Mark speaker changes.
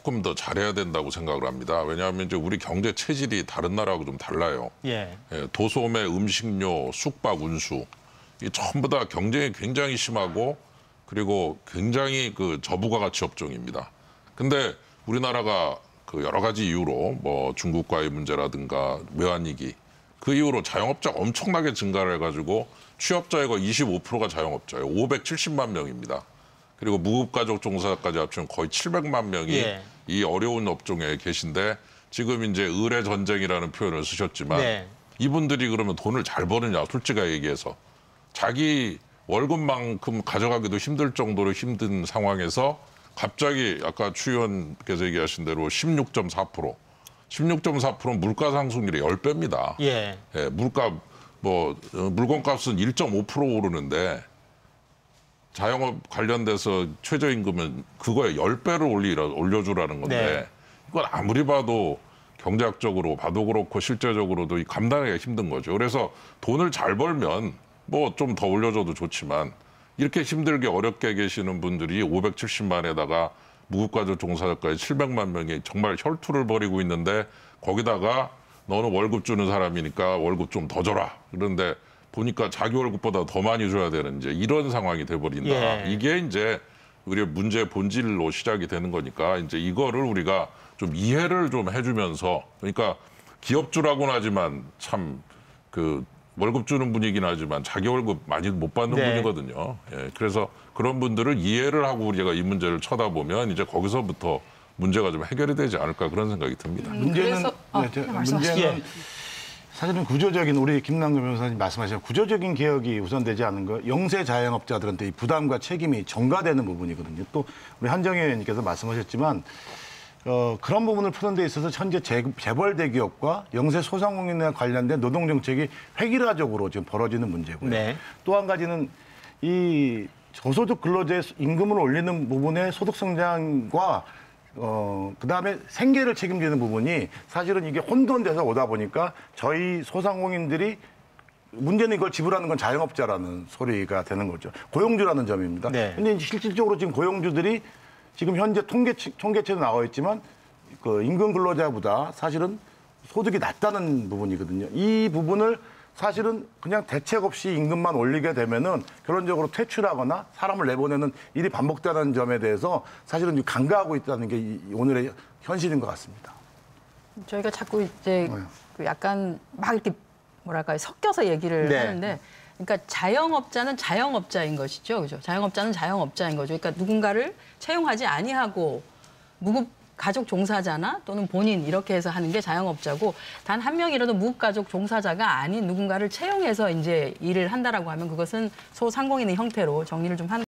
Speaker 1: 조금 더 잘해야 된다고 생각을 합니다. 왜냐하면 이제 우리 경제 체질이 다른 나라하고 좀 달라요.
Speaker 2: 예.
Speaker 1: 도소매, 음식료, 숙박, 운수 이 전부 다 경쟁이 굉장히 심하고 그리고 굉장히 그 저부가가치 업종입니다. 근데 우리나라가 그 여러 가지 이유로 뭐 중국과의 문제라든가 외환위기 그 이후로 자영업자가 엄청나게 증가를 해가지고 취업자의 거의 25%가 자영업자예요. 570만 명입니다. 그리고 무급가족 종사자까지 합치면 거의 700만 명이
Speaker 2: 예.
Speaker 1: 이 어려운 업종에 계신데 지금 이제 의뢰 전쟁이라는 표현을 쓰셨지만
Speaker 2: 네.
Speaker 1: 이분들이 그러면 돈을 잘 버느냐 솔직하게 얘기해서 자기 월급만큼 가져가기도 힘들 정도로 힘든 상황에서 갑자기 아까 추 의원께서 얘기하신 대로 16.4%, 16.4%는 물가 상승률이 10배입니다.
Speaker 2: 예.
Speaker 1: 예, 물건값은 1.5% 오르는데 자영업 관련돼서 최저임금은 그거에 10배를 올려주라는 건데
Speaker 2: 네.
Speaker 1: 이건 아무리 봐도 경제학적으로 봐도 그렇고 실제적으로도 감당하기가 힘든 거죠. 그래서 돈을 잘 벌면 뭐 좀 더 올려줘도 좋지만 이렇게 힘들게 어렵게 계시는 분들이 570만에다가 무급가족 종사자까지 700만 명이 정말 혈투를 벌이고 있는데 거기다가 너는 월급 주는 사람이니까 월급 좀 더 줘라. 그런데 보니까 자기 월급보다 더 많이 줘야 되는 이제 이런 상황이 돼버린다.
Speaker 2: 예.
Speaker 1: 이게 이제 우리의 문제의 본질로 시작이 되는 거니까 이제 이거를 우리가 좀 이해를 좀 해주면서 그러니까 기업주라고는 하지만 참 그 월급 주는 분이긴 하지만 자기 월급 많이 못 받는
Speaker 2: 네.
Speaker 1: 분이거든요. 예, 그래서 그런 분들을 이해를 하고 우리가 이 문제를 쳐다보면 이제 거기서부터 문제가 좀 해결이 되지 않을까 그런 생각이 듭니다.
Speaker 3: 문제는
Speaker 2: 예.
Speaker 3: 사실은 구조적인 우리 김남근 변호사님 말씀하신 구조적인 개혁이 우선되지 않은 거 영세 자영업자들한테 이 부담과 책임이 전가되는 부분이거든요. 또 우리 한정희 의원님께서 말씀하셨지만 그런 부분을 푸는 데 있어서 현재 재벌 대기업과 영세 소상공인에 관련된 노동 정책이 획일화적으로 지금 벌어지는 문제고요.
Speaker 2: 네.
Speaker 3: 또 한 가지는 이 저소득 근로자의 임금을 올리는 부분의 소득 성장과 그다음에 생계를 책임지는 부분이 사실은 이게 혼돈돼서 오다 보니까 저희 소상공인들이 문제는 이걸 지불하는 건 자영업자라는 소리가 되는 거죠. 고용주라는 점입니다.
Speaker 2: 네.
Speaker 3: 근데 실질적으로 지금 고용주들이 지금 현재 통계체도 나와 있지만 그 임금 근로자보다 사실은 소득이 낮다는 부분이거든요. 이 부분을 사실은 그냥 대책 없이 임금만 올리게 되면은 결론적으로 퇴출하거나 사람을 내보내는 일이 반복되는 점에 대해서 사실은 간과하고 있다는 게 오늘의 현실인 것 같습니다.
Speaker 4: 저희가 자꾸 이제 그 약간 막 이렇게 뭐랄까요 섞여서 얘기를
Speaker 2: 네.
Speaker 4: 하는데, 그러니까 자영업자는 자영업자인 것이죠, 그죠? 자영업자는 자영업자인 거죠. 그러니까 누군가를 채용하지 아니하고 무급 가족 종사자나 또는 본인 이렇게 해서 하는 게 자영업자고, 단 한 명이라도 무급가족 종사자가 아닌 누군가를 채용해서 이제 일을 한다라고 하면 그것은 소상공인의 형태로 정리를 좀 하는.